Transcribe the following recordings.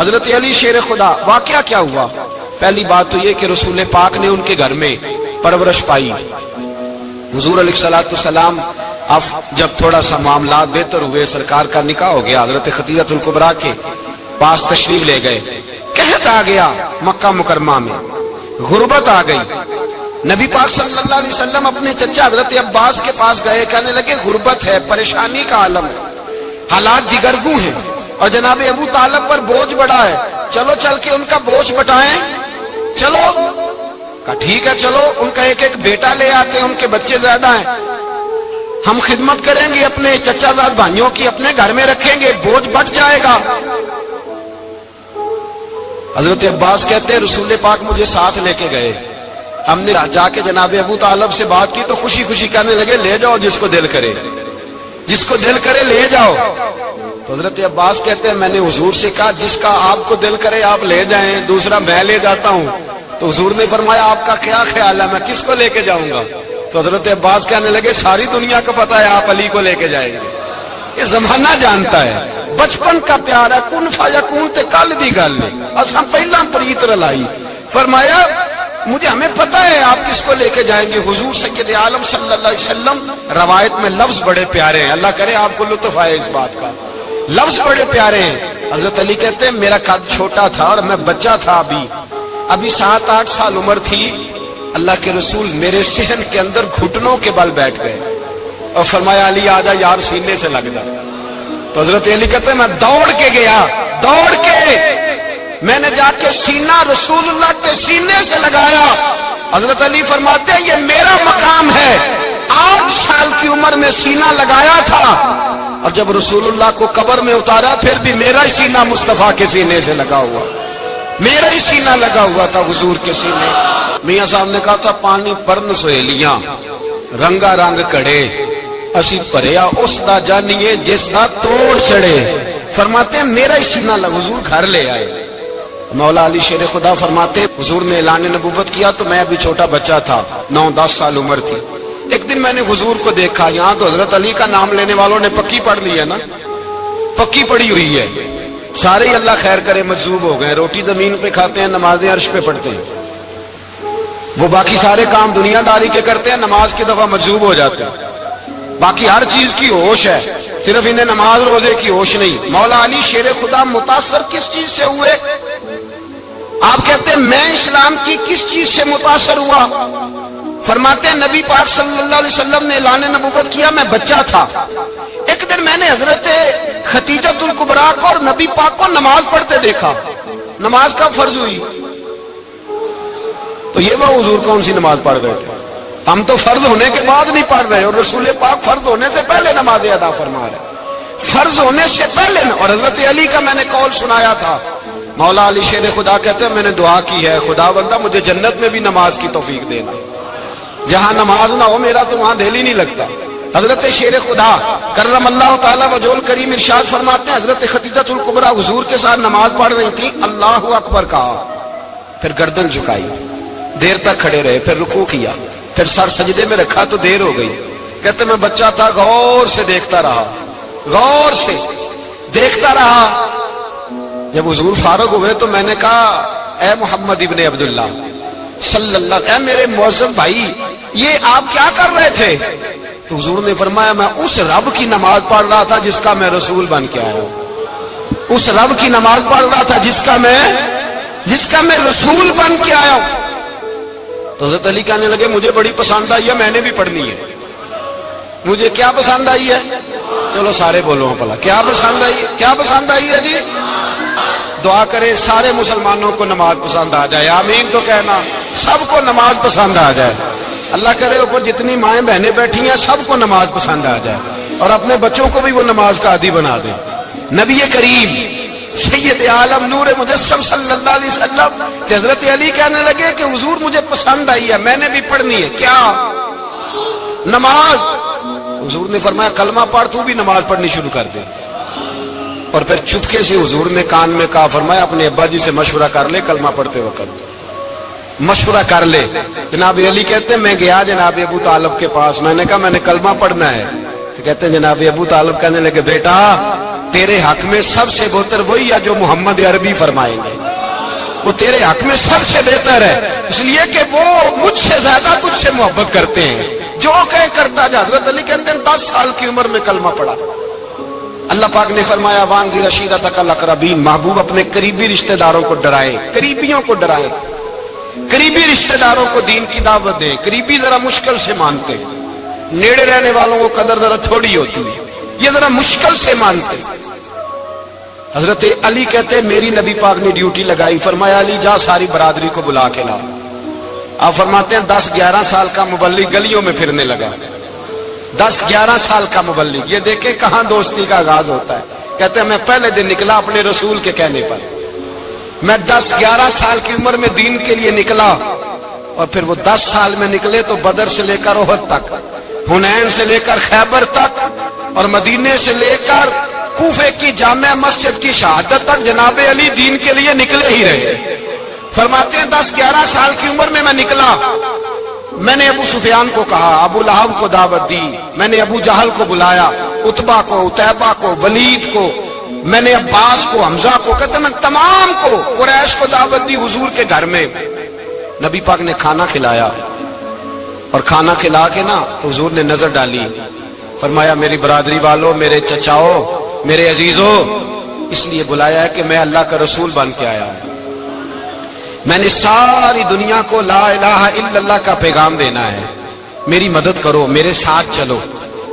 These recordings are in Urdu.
حضرت علی شیر خدا، واقعہ کیا ہوا؟ پہلی بات تو یہ کہ رسول پاک نے ان کے گھر میں پرورش پائی۔ حضور علیہ الصلوۃ والسلام اب جب تھوڑا سا معاملات بہتر ہوئے، سرکار کا نکاح ہو گیا، حضرت خدیجہ الکبریٰ کے پاس تشریف لے گئے۔ قحط آ گیا مکہ مکرمہ میں، غربت آ گئی۔ نبی پاک صلی اللہ علیہ وسلم اپنے چچا حضرت عباس کے پاس گئے، کہنے لگے غربت ہے، پریشانی کا عالم ہے، حالات دیگرگوں ہیں، اور جناب ابو طالب پر بوجھ بڑا ہے، چلو چل کے ان کا بوجھ بٹائیں۔ چلو کہا ٹھیک ہے، چلو ان کا ایک ایک بیٹا لے آتے ہیں، ان کے بچے زیادہ ہیں، ہم خدمت کریں گے اپنے چچا زاد بھائیوں کی، اپنے گھر میں رکھیں گے، بوجھ بٹ جائے گا۔ حضرت عباس کہتے ہیں رسول پاک مجھے ساتھ لے کے گئے، ہم نے جا کے جناب ابو طالب سے بات کی تو خوشی خوشی کہنے لگے لے جاؤ جس کو دل کرے، جس کو دل کرے لے جاؤ۔ تو حضرت عباس کہتے ہیں میں نے حضور سے کہا جس کا آپ کو دل کرے آپ لے جائیں، دوسرا میں لے جاتا ہوں۔ تو حضور نے فرمایا آپ کا کیا خیال ہے، میں کس کو لے کے جاؤں گا؟ تو حضرت عباس کہنے لگے ساری دنیا کو پتا ہے آپ علی کو لے کے جائیں گے، یہ زمانہ جانتا ہے، بچپن کا پیار ہے، کن فیکون تے کل دی گل ہے، اور ہم پہلا پریت رلائی۔ فرمایا مجھے ہمیں پتہ ہے آپ کس کو لے کے جائیں گے، حضور سید عالم صلی اللہ علیہ وسلم۔ روایت میں لفظ بڑے پیارے ہیں، اللہ کرے آپ کو لطف آئے اس بات کا، لفظ بڑے پیارے ہیں۔ حضرت علی کہتے ہیں میرا قد چھوٹا تھا اور میں بچہ تھا، ابھی 7-8 سال عمر تھی، اللہ کے رسول میرے صحن کے اندر گھٹنوں کے بل بیٹھ گئے اور فرمایا علی آجا یار سینے سے لگ جا۔ تو حضرت علی کہتے ہیں میں دوڑ کے گیا، دوڑ کے میں نے جا کے سینہ رسول اللہ کے سینے سے لگایا۔ حضرت علی فرماتے ہیں یہ میرا مقام ہے، 8 سال کی عمر میں سینہ لگایا تھا، اور جب رسول اللہ کو قبر میں اتارا پھر بھی میرا ہی سینہ مصطفیٰ کے سینے سے لگا ہوا، میرا ہی سینہ لگا ہوا تھا حضور کے سینے۔ میاں صاحب نے کہا تھا پانی پرن سہیلیاں رنگا رنگ کڑے، اسی پریا اس دا جانیے جس دا توڑ چڑے۔ فرماتے ہیں میرا ہی سینہ لگا، حضور گھر لے آئے۔ مولا علی شیر خدا فرماتے حضور نے اعلان نبوت کیا تو میں ابھی چھوٹا بچہ تھا، 9-10 سال عمر تھی۔ ایک دن میں نے حضور کو دیکھا، یہاں تو حضرت علی کا نام لینے والوں نے پکی پڑھ لی ہے نا، پکی پڑھی ہوئی ہے، سارے ہی اللہ خیر کرے مجذوب ہو گئے، روٹی زمین پہ کھاتے ہیں، نمازیں عرش پہ پڑھتے ہیں، وہ باقی سارے کام دنیا داری کے کرتے ہیں، نماز کی دفعہ مجذوب ہو جاتے ہیں، باقی ہر چیز کی ہوش ہے، صرف انہیں نماز روزے کی ہوش نہیں۔ مولا علی شیر خدا متاثر کس چیز سے ہوئے؟ آپ کہتے ہیں میں اسلام کی کس چیز سے متاثر ہوا؟ فرماتے ہیں نبی پاک صلی اللہ علیہ وسلم نے اعلان نبوت کیا، میں بچہ تھا، ایک دن میں نے حضرت خدیجہ الکبریٰ کو اور نبی پاک کو نماز پڑھتے دیکھا، نماز کا فرض ہوئی تو یہ وہ حضور کون سی نماز پڑھ رہے تھے، ہم تو فرض ہونے کے بعد نہیں پڑھ رہے، اور رسول پاک فرض ہونے سے پہلے نماز ادا فرما رہے، فرض ہونے سے پہلے۔ اور حضرت علی کا میں نے قول سنایا تھا، مولا علی شیر خدا کہتے ہیں میں نے دعا کی ہے خدا بندہ مجھے جنت میں بھی نماز کی توفیق دینا، جہاں نماز نہ ہو میرا تو وہاں دل ہی نہیں لگتا۔ حضرت شیر خدا کرم اللہ تعالیٰ وجہ الکریم ارشاد فرماتے ہیں حضرت خدیجہ الکبریٰ حضور کے ساتھ نماز پڑھ رہی تھی، اللہ اکبر کہا، پھر گردن جھکائی، دیر تک کھڑے رہے، پھر رکوع کیا، پھر سر سجدے میں رکھا تو دیر ہو گئی۔ کہتے میں بچہ تھا، غور سے دیکھتا رہا، غور سے دیکھتا رہا۔ جب حضور فارغ ہوئے تو میں نے کہا اے محمد ابن عبداللہ صلی اللہ، اے میرے معزز بھائی یہ آپ کیا کر رہے تھے؟ تو حضور نے فرمایا میں اس رب کی نماز پڑھ رہا تھا جس کا میں رسول بن کے آیا ہوں، اس رب کی نماز پڑھ رہا تھا جس کا میں رسول بن کے آیا ہوں۔ تو حضرت علی کہنے لگے مجھے بڑی پسند آئی ہے، میں نے بھی پڑھنی ہے۔ مجھے کیا پسند آئی ہے؟ چلو سارے بولو پلا کیا پسند آئی ہے؟ کیا پسند آئی ہے جی؟ دعا کرے سارے مسلمانوں کو نماز پسند آ جائے، آمین تو کہنا، سب کو نماز پسند آ جائے۔ اللہ کرے اوپر جتنی مائیں بہنیں بیٹھی ہیں سب کو نماز پسند آ جائے، اور اپنے بچوں کو بھی وہ نماز کا عادی بنا دے۔ نبی کریم سید عالم نور مجسم صلی اللہ علیہ وسلم حضرت علی کہنے لگے کہ حضور مجھے پسند آئی ہے، میں نے بھی پڑھنی ہے۔ کیا؟ نماز۔ حضور نے فرمایا کلمہ پڑھ، تو بھی نماز پڑھنی شروع کر دے۔ اور پھر چپکے سے حضور نے کان میں کہا، فرمایا اپنے ابا جی سے مشورہ کر لے کلمہ پڑھتے وقت، مشورہ کر لے۔ جناب علی کہتے ہیں میں گیا جناب ابو طالب کے پاس، میں نے کہا میں نے کلمہ پڑھنا ہے، تو کہتے ہیں جناب ابو طالب کہنے لگے بیٹا تیرے حق میں سب سے بہتر وہی ہے جو محمد عربی فرمائیں گے، وہ تیرے حق میں سب سے بہتر ہے، اس لیے کہ وہ مجھ سے زیادہ تجھ سے محبت کرتے ہیں، جو کہے کرتا جا۔ حضرت علی کہتے ہیں 10 سال کی عمر میں کلمہ پڑھا۔ اللہ پاک نے فرمایا وانذر عشیرتک الاقربین، محبوب اپنے قریبی رشتہ داروں کو ڈرائیں، قریبیوں کو ڈرائیں، قریبی رشتہ داروں کو دین کی دعوت دیں۔ قریبی ذرا مشکل سے مانتے، نیڑے رہنے والوں کو قدر ذرا تھوڑی ہوتی ہے، یہ ذرا مشکل سے مانتے۔ حضرت علی کہتے ہیں میری نبی پاک نے ڈیوٹی لگائی، فرمایا علی جا ساری برادری کو بلا کے لا۔ آپ فرماتے ہیں 10-11 سال کا مبلغ گلیوں میں پھرنے لگا، 10-11 سال کا مبلغ، یہ دیکھیں کہاں دوستی کا آغاز ہوتا ہے۔ کہتے ہیں میں پہلے دن نکلا اپنے رسول کے کہنے پر، میں 10-11 سال کی عمر میں دین کے لیے نکلا، اور پھر وہ 10 سال میں نکلے تو بدر سے لے کر احد تک، حنین سے لے کر خیبر تک، اور مدینے سے لے کر کوفے کی جامع مسجد کی شہادت تک جناب علی دین کے لیے نکلے ہی رہے۔ فرماتے ہیں 10-11 سال کی عمر میں نکلا، میں نے ابو سفیان کو کہا، ابو لہب کو دعوت دی، میں نے ابو جہل کو بلایا، عتبہ کو، عتیبہ کو، ولید کو، میں نے عباس کو، حمزہ کو، کہتے میں تمام کو، قریش کو دعوت دی حضور کے گھر میں۔ نبی پاک نے کھانا کھلایا، اور کھانا کھلا کے نا حضور نے نظر ڈالی، فرمایا میری برادری والوں، میرے چچاؤ، میرے عزیزوں، اس لیے بلایا ہے کہ میں اللہ کا رسول بن کے آیا ہوں، میں نے ساری دنیا کو لا الہ الا اللہ کا پیغام دینا ہے، میری مدد کرو، میرے ساتھ چلو،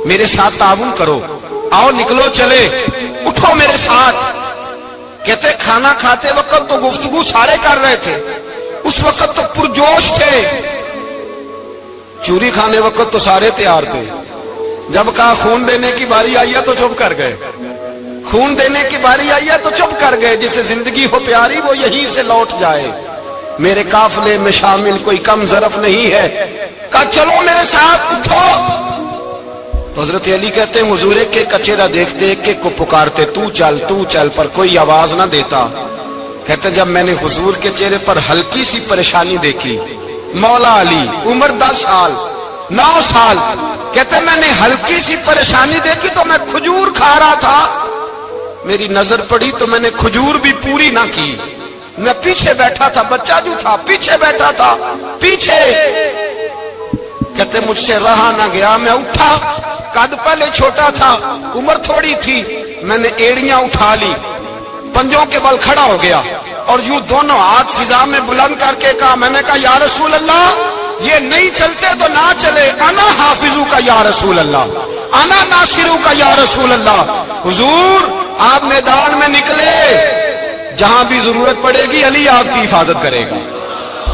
میرے ساتھ تعاون کرو، آؤ نکلو چلے، اٹھو میرے ساتھ۔ کہتے کھانا کھاتے وقت تو گفتگو سارے کر رہے تھے، اس وقت تو پرجوش تھے، چوری کھانے وقت تو سارے تیار تھے، جب کہا خون دینے کی باری آئی ہے تو چپ کر گئے، خون دینے کی باری آئی ہے تو چپ کر گئے، جسے زندگی ہو پیاری وہ یہیں سے لوٹ جائے، میرے قافلے میں شامل کوئی کم ظرف نہیں ہے، کہا چلو میرے ساتھ اٹھو۔ تو حضرت علی کہتے ہیں حضور ایک ایک کا چہرہ دیکھتے، ایک ایک کو پکارتے، تو چل، پر کوئی آواز نہ دیتا۔ کہتے جب میں نے حضور کے چہرے پر ہلکی سی پریشانی دیکھی، مولا علی عمر 10 سال 9 سال، کہتے میں نے ہلکی سی پریشانی دیکھی تو میں کھجور کھا رہا تھا، میری نظر پڑی تو میں نے کھجور بھی پوری نہ کی، میں پیچھے بیٹھا تھا، بچہ جو تھا پیچھے بیٹھا تھا، پیچھے۔ کہتے مجھ سے رہا نہ گیا، میں اٹھا، قد پہلے چھوٹا تھا، عمر تھوڑی تھی، میں نے ایڑیاں اٹھا لی، پنجوں کے بل کھڑا ہو گیا، اور یوں دونوں ہاتھ فضا میں بلند کر کے کہا، میں نے کہا یا رسول اللہ یہ نہیں چلتے تو نہ چلے، انا حافظو کا یا رسول اللہ، انا ناصرو کا یا رسول اللہ۔ حضور آپ میدان میں نکلے، جہاں بھی ضرورت پڑے گی علی آپ کی حفاظت کرے گا۔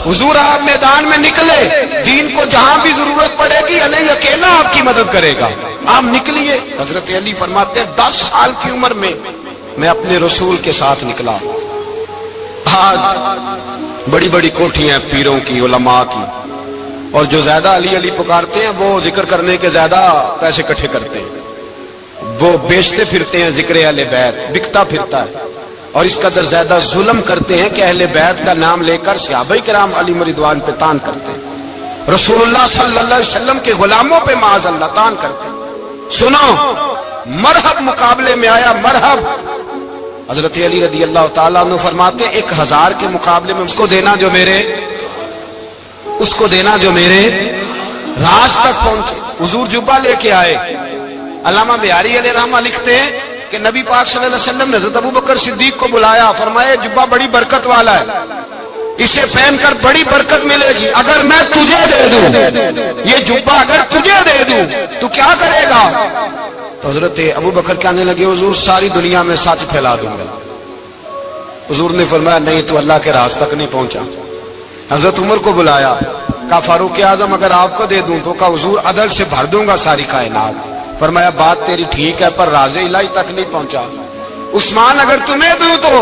حضور آپ میدان میں نکلے، دین کو جہاں بھی ضرورت پڑے گی علی اکیلا آپ کی مدد کرے گا، آپ نکلیے۔ حضرت علی فرماتے ہیں 10 سال کی عمر میں اپنے رسول کے ساتھ نکلا۔ آج بڑی بڑی کوٹھیاں پیروں کی، علماء کی، اور جو زیادہ علی علی پکارتے ہیں وہ ذکر کرنے کے زیادہ پیسے اکٹھے کرتے ہیں، وہ بیچتے پھرتے ہیں، ذکر اہل بیت بکتا پھرتا ہے، اور اس قدر زیادہ ظلم کرتے ہیں کہ اہل بیت کا نام لے کر صحابہ کرام علی رضوان پہ تان کرتے ہیں، رسول اللہ صلی اللہ علیہ وسلم کے غلاموں پہ معاذ اللہ تان کرتے ہیں۔ سنو مرحب مقابلے میں آیا، مرحب۔ حضرت علی رضی اللہ تعالیٰ عنہ فرماتے 1000 کے مقابلے میں اس کو دینا جو میرے راز تک پہنچے۔ حضور جبہ لے کے آئے۔ علامہ بہاری علیہ رحمہ لکھتے ہیں کہ نبی پاک صلی اللہ علیہ وسلم نے حضرت ابوبکر صدیق کو بلایا، فرمایا جبہ بڑی برکت والا ہے، اسے پہن کر بڑی برکت ملے گی، اگر میں تجھے دے دوں یہ جبہ، اگر تجھے دے دوں تو کیا کرے گا؟ تو حضرت ابوبکر کہنے لگے حضور ساری دنیا میں سچ پھیلا دوں گا۔ حضور نے فرمایا نہیں، تو اللہ کے راز تک نہیں پہنچا۔ حضرت عمر کو بلایا، کہا فاروق اعظم اگر آپ کو دے دوں تو کہا حضور عدل سے بھر دوں گا ساری کائنات۔ فرمایا بات تیری ٹھیک ہے پر راز الہی تک نہیں پہنچا۔ عثمان اگر تمہیں دوں تو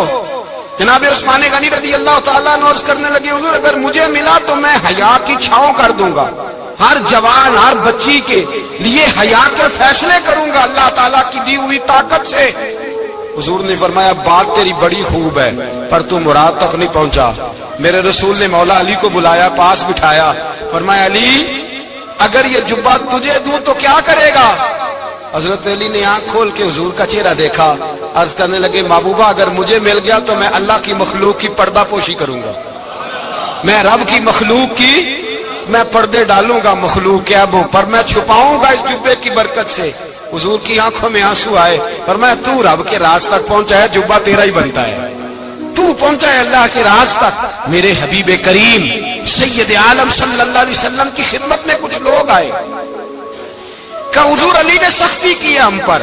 جناب عثمان غنی رضی اللہ تعالیٰ عنہ عرض کرنے لگے حضور اگر مجھے ملا تو میں حیا کی چھاؤں کر دوں گا، ہر جوان ہر بچی کے لیے حیا کے فیصلے کروں گا اللہ تعالیٰ کی دی ہوئی طاقت سے۔ حضور نے فرمایا بات تیری بڑی خوب ہے پر تو مراد تک نہیں پہنچا۔ میرے رسول نے مولا علی کو بلایا، پاس بٹھایا، فرمایا علی اگر یہ جبہ تجھے دوں تو کیا کرے گا؟ حضرت علی نے آنکھ کھول کے حضور کا چہرہ دیکھا، عرض کرنے لگے محبوبہ اگر مجھے مل گیا تو میں اللہ کی مخلوق کی پردہ پوشی کروں گا، میں رب کی مخلوق کی میں پردے ڈالوں گا مخلوق کے عیبوں پر، میں چھپاؤں گا اس جبے کی برکت سے۔ حضور کی آنکھوں میں آنسو آئے، فرمایا تو رب کے راز تک پہنچا ہے، جبہ تیرا ہی بنتا ہے، تو پہنچا ہے اللہ کے راز تک۔ میرے حبیب کریم سید عالم صلی اللہ علیہ وسلم کی خدمت میں کچھ لوگ آئے کہ حضور علی نے سختی کی ہے ہم پر،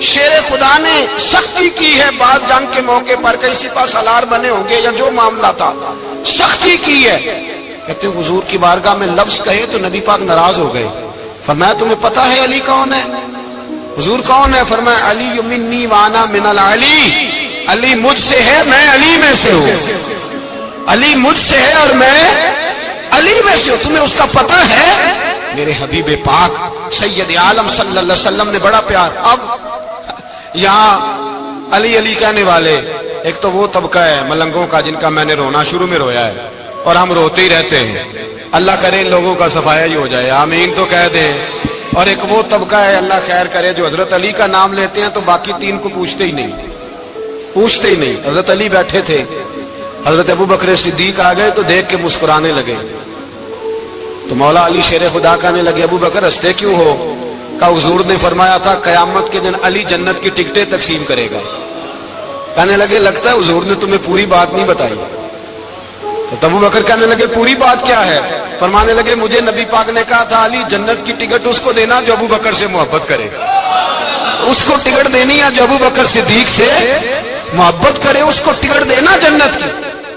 شیر خدا نے سختی کی ہے، بعد جنگ کے موقع پر کہیں سپہ سالار بنے ہوں گے یا جو معاملہ تھا، سختی کی ہے۔ کہتے ہیں حضور کی بارگاہ میں لفظ کہے تو نبی پاک ناراض ہو گئے۔ فرمایا تمہیں پتا ہے علی کون ہے؟ حضور کون ہے؟ فرمایا علی منی وانا من العلی، علی مجھ سے ہے میں علی میں سے ہوں، علی مجھ سے ہے اور میں علی میں سے ہوں، تمہیں اس کا پتہ ہے؟ میرے حبیب پاک سید عالم صلی اللہ علیہ وسلم نے بڑا پیار۔ اب یہاں علی علی کہنے والے ایک تو وہ طبقہ ہے ملنگوں کا جن کا میں نے رونا شروع میں رویا ہے اور ہم روتے ہی رہتے ہیں، اللہ کرے ان لوگوں کا صفایا ہی ہو جائے، آمین تو کہہ دیں۔ اور ایک وہ طبقہ ہے اللہ خیر کرے جو حضرت علی کا نام لیتے ہیں تو باقی تین کو پوچھتے ہی نہیں، پوچھتے ہی نہیں۔ حضرت علی بیٹھے تھے، حضرت ابو بکر صدیق آ گئے تو دیکھ کے مسکرانے لگے، تو مولا علی شیر خدا کہنے لگے ابو بکر ہنستے کیوں ہو؟ کہ حضور نے فرمایا تھا قیامت کے دن علی جنت کی ٹکٹیں تقسیم کرے گا۔ کہنے لگے لگتا ہے حضور نے تمہیں پوری بات نہیں بتائی۔ تو ابو بکر کہنے لگے پوری بات کیا ہے؟ فرمانے لگے مجھے نبی پاک نے کہا تھا علی جنت کی ٹکٹ اس کو دینا جو ابو بکر سے محبت کرے، اس کو ٹکٹ دینی ہے جو ابو بکر صدیق سے محبت کرے، اس کو ٹکٹ دینا جنت کی۔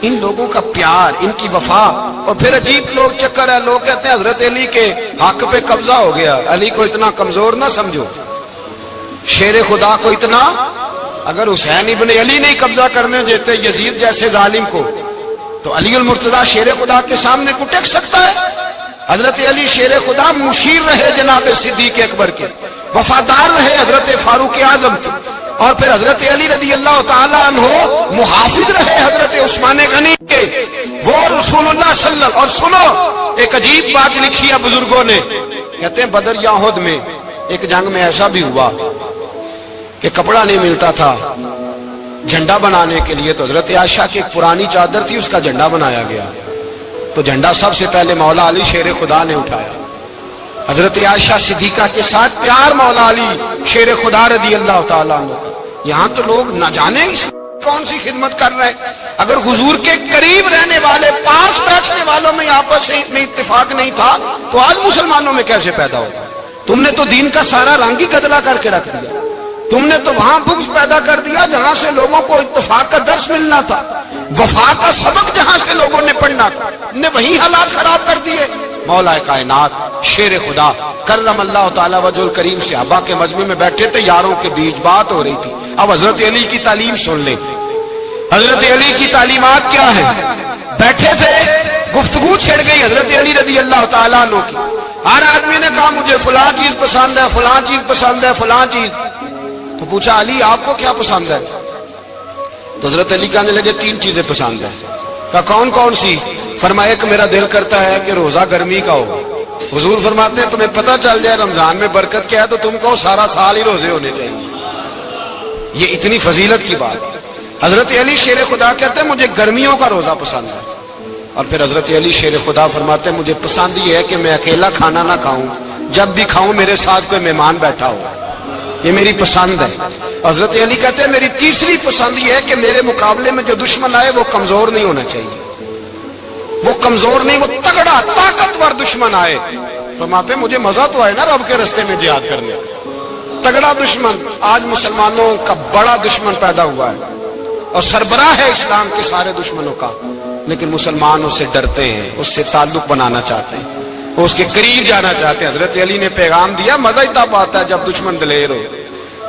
ان لوگوں کا پیار، ان کی وفا۔ اور پھر عجیب لوگ چکر ہے، لوگ کہتے ہیں حضرت علی کے حق پہ قبضہ ہو گیا، علی کو اتنا کمزور نہ سمجھو، شیر خدا کو اتنا، اگر حسین ابن علی نہیں قبضہ کرنے دیتے یزید جیسے ظالم کو تو علی المرتضیٰ شیر خدا کے سامنے کو ٹک سکتا ہے؟ حضرت علی شیر خدا مشیر رہے جناب صدیق اکبر کے، وفادار رہے حضرت فاروق اعظم کے، اور پھر حضرت علی رضی اللہ تعالیٰ عنہ محافظ رہے حضرت عثمان غنی کے، وہ رسول اللہ صلی اللہ علیہ وسلم۔ اور سنو ایک عجیب بات لکھی ہے بزرگوں نے، کہتے ہیں بدر یا احد میں ایک جنگ میں ایسا بھی ہوا کہ کپڑا نہیں ملتا تھا جھنڈا بنانے کے لیے، تو حضرت عائشہ کی ایک پرانی چادر تھی اس کا جھنڈا بنایا گیا، تو جھنڈا سب سے پہلے مولا علی شیر خدا نے اٹھایا۔ حضرت عائشہ صدیقہ کے ساتھ پیار مولا علی شیر خدا رضی اللہ تعالیٰ عنہ۔ یہاں تو لوگ نہ جانے کون سی خدمت کر رہے ہیں، اگر حضور کے قریب رہنے والے پاس بیٹھنے والوں میں آپس میں اتفاق نہیں تھا تو آج مسلمانوں میں کیسے پیدا ہوگا؟ تم نے تو دین کا سارا رنگ ہی گدلا کر کے رکھ دیا، تم نے تو وہاں بغض پیدا کر دیا جہاں سے لوگوں کو اتفاق کا درس ملنا تھا، وفا کا سبق جہاں سے لوگوں نے پڑھنا تھا، نے وہی حالات خراب کر دیے۔ مولا کائنات شیر خدا کرم اللہ تعالی وجہ الکریم صحابہ کے مجمع میں بیٹھے تھے، یاروں کے بیچ بات ہو رہی تھی۔ اب حضرت علی کی تعلیم سن لیں، حضرت علی کی تعلیمات کیا ہے؟ بیٹھے تھے، گفتگو چھڑ گئی حضرت علی رضی اللہ تعالیٰ عنہ کی، ہر آدمی نے کہا مجھے فلاں چیز پسند ہے، فلاں چیز پسند ہے، فلاں چیز۔ تو پوچھا علی آپ کو کیا پسند ہے؟ تو حضرت علی کہنے لگے تین چیزیں پسند ہے۔ کہا کون کون سی؟ فرمایا ایک میرا دل کرتا ہے کہ روزہ گرمی کا ہو۔ حضور فرماتے ہیں تمہیں پتہ چل جائے رمضان میں برکت کیا ہے تو تم کو سارا سال ہی روزے ہونے چاہیے، یہ اتنی فضیلت کی بات۔ حضرت علی شیر خدا کہتے ہیں مجھے گرمیوں کا روزہ پسند ہے، اور پھر حضرت علی شیر خدا فرماتے ہیں مجھے پسند یہ ہے کہ میں اکیلا کھانا نہ کھاؤں، جب بھی کھاؤں میرے ساتھ کوئی مہمان بیٹھا ہو، یہ میری پسند ہے۔ حضرت علی کہتے ہیں میری تیسری پسند یہ ہے کہ میرے مقابلے میں جو دشمن آئے وہ کمزور نہیں ہونا چاہیے، وہ کمزور نہیں، وہ تگڑا طاقتور دشمن آئے۔ فرماتے ہیں مجھے مزہ تو آئے نا رب کے رستے میں جہاد کرنے، تگڑا دشمن۔ آج مسلمانوں کا بڑا دشمن پیدا ہوا ہے اور سربراہ ہے اسلام کے سارے دشمنوں کا، لیکن مسلمان اس سے ڈرتے ہیں، اس سے تعلق بنانا چاہتے ہیں، وہ اس کے قریب جانا چاہتے ہیں۔ حضرت علی نے پیغام دیا مزہ ہی تب آتا ہے جب دشمن دلیر ہو،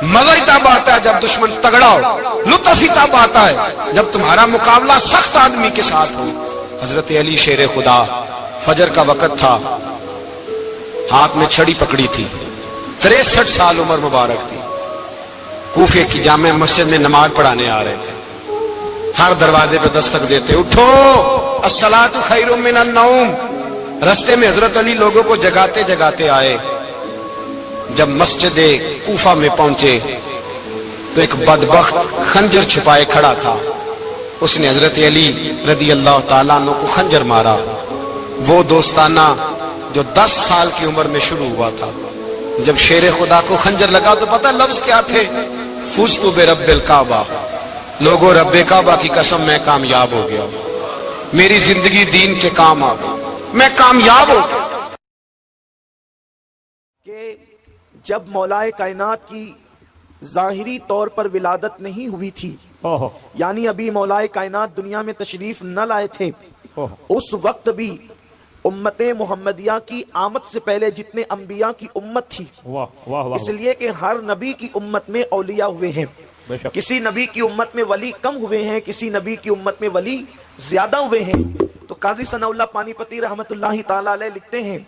مزہ ہی تب آتا ہے جب دشمن تگڑا ہو، لطف ہی تب آتا ہے جب تمہارا مقابلہ سخت آدمی کے ساتھ ہو۔ حضرت علی شیر خدا، فجر کا وقت تھا، ہاتھ میں چھڑی پکڑی تھی، 63 سال عمر مبارک تھی، کوفے کی جامع مسجد میں نماز پڑھانے آ رہے تھے، ہر دروازے پہ دستک دیتے اٹھو الصلاۃ خیر من النوم۔ رستے میں حضرت علی لوگوں کو جگاتے جگاتے آئے، جب مسجد کوفہ میں پہنچے تو ایک بدبخت خنجر چھپائے کھڑا تھا، اس نے حضرت علی رضی اللہ تعالیٰ عنہ کو خنجر مارا۔ وہ دوستانہ جو 10 سال کی عمر میں شروع ہوا تھا، جب شیر خدا کو خنجر لگا تو پتہ لفظ کیا تھے؟ فزت برب الکعبہ، لوگوں رب کعبہ کی قسم میں کامیاب ہو گیا، میری زندگی دین کے کام آ گئی، میں کامیاب ہو گیا۔ کہ جب مولائے کائنات کی ظاہری طور پر ولادت نہیں ہوئی تھی، یعنی ابھی مولائے کائنات دنیا میں تشریف نہ لائے تھے، اس وقت بھی امت محمدیہ کی آمد سے پہلے جتنے انبیاء کی امت تھی، اس لیے کہ ہر نبی کی امت میں اولیاء ہوئے ہیں، کسی نبی کی امت میں ولی کم ہوئے ہیں، کسی نبی کی امت میں ولی زیادہ ہوئے ہیں۔ تو قاضی ثناء اللہ پانی پتی رحمت اللہ تعالی علیہ لکھتے ہیں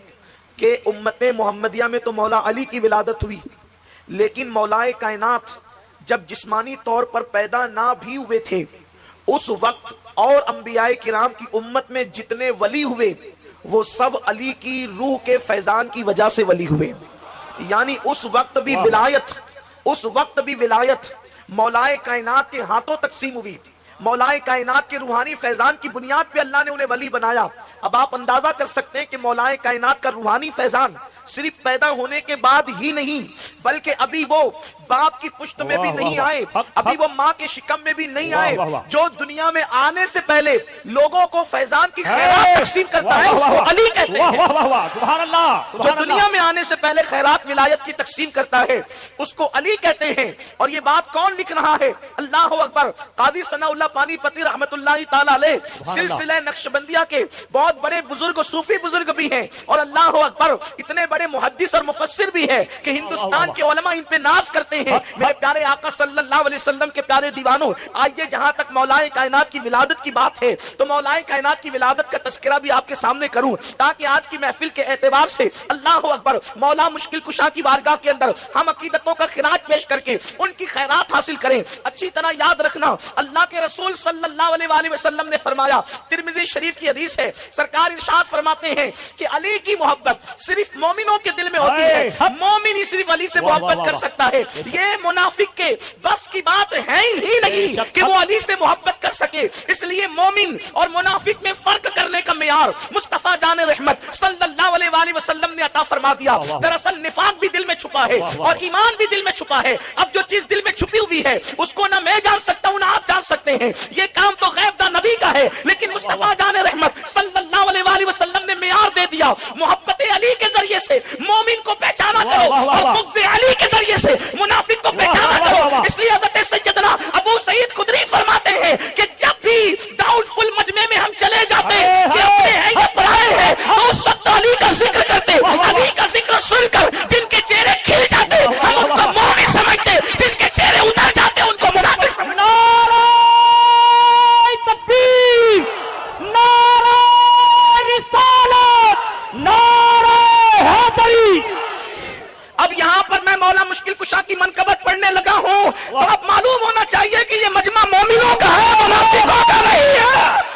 کہ امت محمدیہ میں تو مولا علی کی ولادت ہوئی، لیکن مولائے کائنات جب جسمانی طور پر پیدا نہ بھی ہوئے تھے، اس وقت اور انبیاء کرام کی امت میں جتنے ولی ہوئے وہ سب علی کی روح کے فیضان کی وجہ سے ولی ہوئے، یعنی اس وقت بھی ولایت مولائے کائنات کے ہاتھوں تقسیم ہوئی، مولائے کائنات کے روحانی فیضان کی بنیاد پہ اللہ نے انہیں ولی بنایا۔ اب آپ اندازہ کر سکتے ہیں کہ مولائے کائنات کا روحانی فیضان صرف پیدا ہونے کے بعد ہی نہیں، بلکہ ابھی وہ باپ کی پشت میں بھی نہیں آئے، ابھی وہ ماں کے شکم میں بھی نہیں آئے، جو دنیا میں آنے سے پہلے لوگوں کو فیضان کی خیرات تقسیم کرتا ہے اس کو علی کہتے ہیں۔ جو دنیا میں آنے سے پہلے خیرات ولایت کی تقسیم کرتا ہے اس کو علی کہتے ہیں۔ اور یہ بات کون لکھ رہا ہے؟ اللہ اکبر، قاضی ثناء اللہ پانی پتی رحمت اللہ تعالی علیہ سلسلہ نقشبندیہ کے بہت بڑے بزرگ صوفی بزرگ بھی ہیں، اور اللہ اکبر اتنے بڑے محدث اور مفسر بھی ہیں کہ ہندوستان کے علماء ان پہ ناز کرتے ہیں۔ میرے پیارے آقا صلی اللہ علیہ وسلم کے پیارے دیوانوں، آئیے جہاں تک مولائے کائنات کی ولادت کی بات ہے تو مولائے کائنات کی ولادت کا تذکرہ بھی آپ کے سامنے کروں، تاکہ آج کی محفل کے اعتبار سے اللہ اکبر مولا مشکل کشا کی بارگاہ کے اندر ہم عقیدتوں کا خراج پیش کر کے ان کی خیرات حاصل کریں۔ اچھی طرح یاد رکھنا، اللہ کے رسول صلی اللہ علیہ وآلہ وسلم نے فرمایا، ترمذی شریف کی حدیث ہے، سرکار ارشاد فرماتے ہیں کہ علی کی محبت صرف مومنوں کے دل میں ہوتی ہے، مومن ہی صرف علی سے محبت کر سکتا ہے۔ یہ منافق کے بس کی بات ہے ہی نہیں کہ وہ علی سے محبت کر سکے، اس لیے مومن اور منافق میں فرق کرنے کا معیار مصطفیٰ جان رحمت صلی اللہ علیہ وآلہ وسلم نے عطا فرما دیا۔ دراصل نفاق بھی دل میں چھپا ہے اور ایمان بھی دل میں چھپا ہے۔ اب جو چیز دل میں چھپی ہوئی ہے اس کو نہ میں جان سکتا ہوں نہ آپ جان سکتے ہیں، یہ کام تو غیب دا نبی کا ہے، لیکن مصطفیٰ جان رحمت صلی اللہ علیہ وآلہ وسلم نے معیار دے دیا۔ محبت علی کے ذریعے سے مومن کو پہچانا کرو اور بغض علی کے ذریعے سے منافق کو پہچانا کرو۔ اس لیے حضرت سیدنا ابو سعید خدری فرماتے ہیں کہ جب بھی ڈاؤٹ فل مجمع میں ہم چلے جاتے کہ اپنے ہیں یا پرائے ہیں تو اس وقت علی کا ذکر کرتے، علی کا ذکر سن کر جن کے چہرے کھل جاتے ہم ان کو مومن سمجھتے، جن کے چہرے اتر جاتے ان کو منافق سمجھتے۔ نعرہ تکبیر، نعرہ رسالت، نعرہ حیدری۔ اب یہاں پر میں مولا مشکل کشا کی منقبت پڑھنے لگا ہوں تو اب معلوم ہونا چاہیے کہ یہ مجمع مومنوں کا ہے، منافقوں کا نہیں ہے۔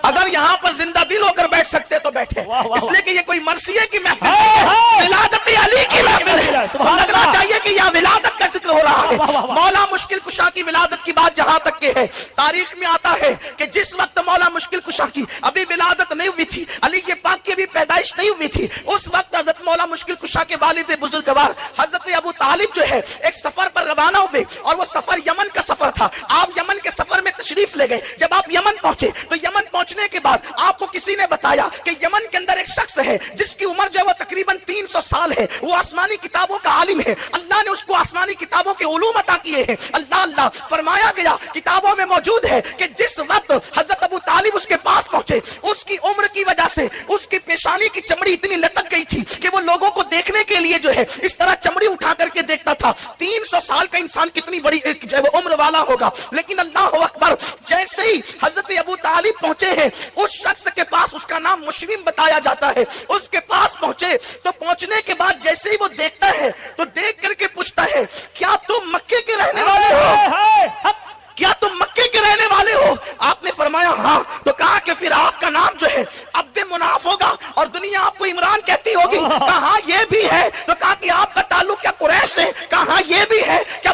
اگر یہاں پر زندہ دل ہو کر بیٹھ سکتے تو بیٹھے، اس لیے کہ یہ کوئی مرثیے کی محفل ہے، ولادت علی کی محفل ہے، لگنا چاہیے کہ یہاں ولادت کا ذکر ہو رہا ہے۔ مولا مشکل کشا کی ولادت کی بات جہاں تک کہ ہے، تاریخ میں آتا ہے کہ جس وقت مولا مشکل کشا کی ابھی ولادت نہیں ہوئی تھی، علی کے پاک کی ابھی پیدائش نہیں ہوئی تھی، اس وقت حضرت مولا مشکل کشا کے والد بزرگوار حضرت ابو طالب جو ہے ایک سفر پر روانہ ہوئے، اور وہ سفر یمن کا سفر تھا۔ آپ یمن کے سفر میں تشریف لے گئے۔ جب آپ یمن پہنچے تو یمن پہنچنے کے بعد آپ کو کسی نے بتایا کہ یمن کے اندر ایک شخص ہے جس کی عمر جو ہے وہ تقریباً 300 سال ہے، وہ آسمانی کتابوں کا عالم ہے، اللہ نے اس کو آسمانی کتابوں کے علوم عطا کیے ہیں۔ اللہ فرمایا گیا کتابوں میں موجود ہے کہ جس وقت حضرت ابو طالب اس کے پاس پہنچے، اس کی عمر کی وجہ سے اس کی پیشانی کی چمڑی اتنی لٹک گئی تھی کہ وہ لوگوں کو دیکھنے کے لیے جو ہے اس طرح چمڑی اٹھا کر کے دیکھتا تھا۔ 300 سال کا انسان کتنی بڑی جو ہے وہ عمر والا ہوگا، لیکن اللہ اکبر، جیسے ہی حضرت ابو طالب پہنچے ہیں اس شخص کے پاس، اس کا نام مشرم بتایا جاتا ہے، اس کے پاس پہنچے تو پہنچنے کے بعد جیسے ہی وہ دیکھتا ہے تو دیکھ کر کے پوچھتا ہے کیا تم مکے کے رہنے والے ہو؟ کیا تم مکے کے رہنے والے ہو؟ آپ نے فرمایا ہاں۔ تو کہا کہ پھر آپ کا نام جو ہے عبد مناف ہوگا اور دنیا آپ کو عمران کہتی ہوگی۔ کہا یہ بھی ہے۔ تو کہا کہ آپ کا تعلق کیا قریش سے؟ کہا یہ بھی ہے۔ کیا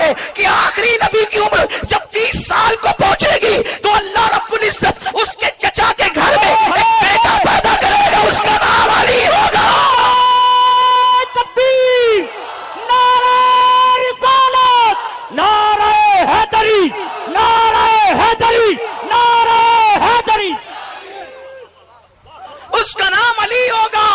ہے کہ آخری نبی کی عمر جب 30 سال کو پہنچے گی تو اللہ رب العزت اس کے چچا کے گھر میں ایک بیٹا پیدا کرے گا، اس کا نام علی ہوگا۔ تکبیر، نعرہ رسالت، نعرہ حیدری، نعرہ حیدری، نعرہ حیدری۔ اس کا نام علی ہوگا،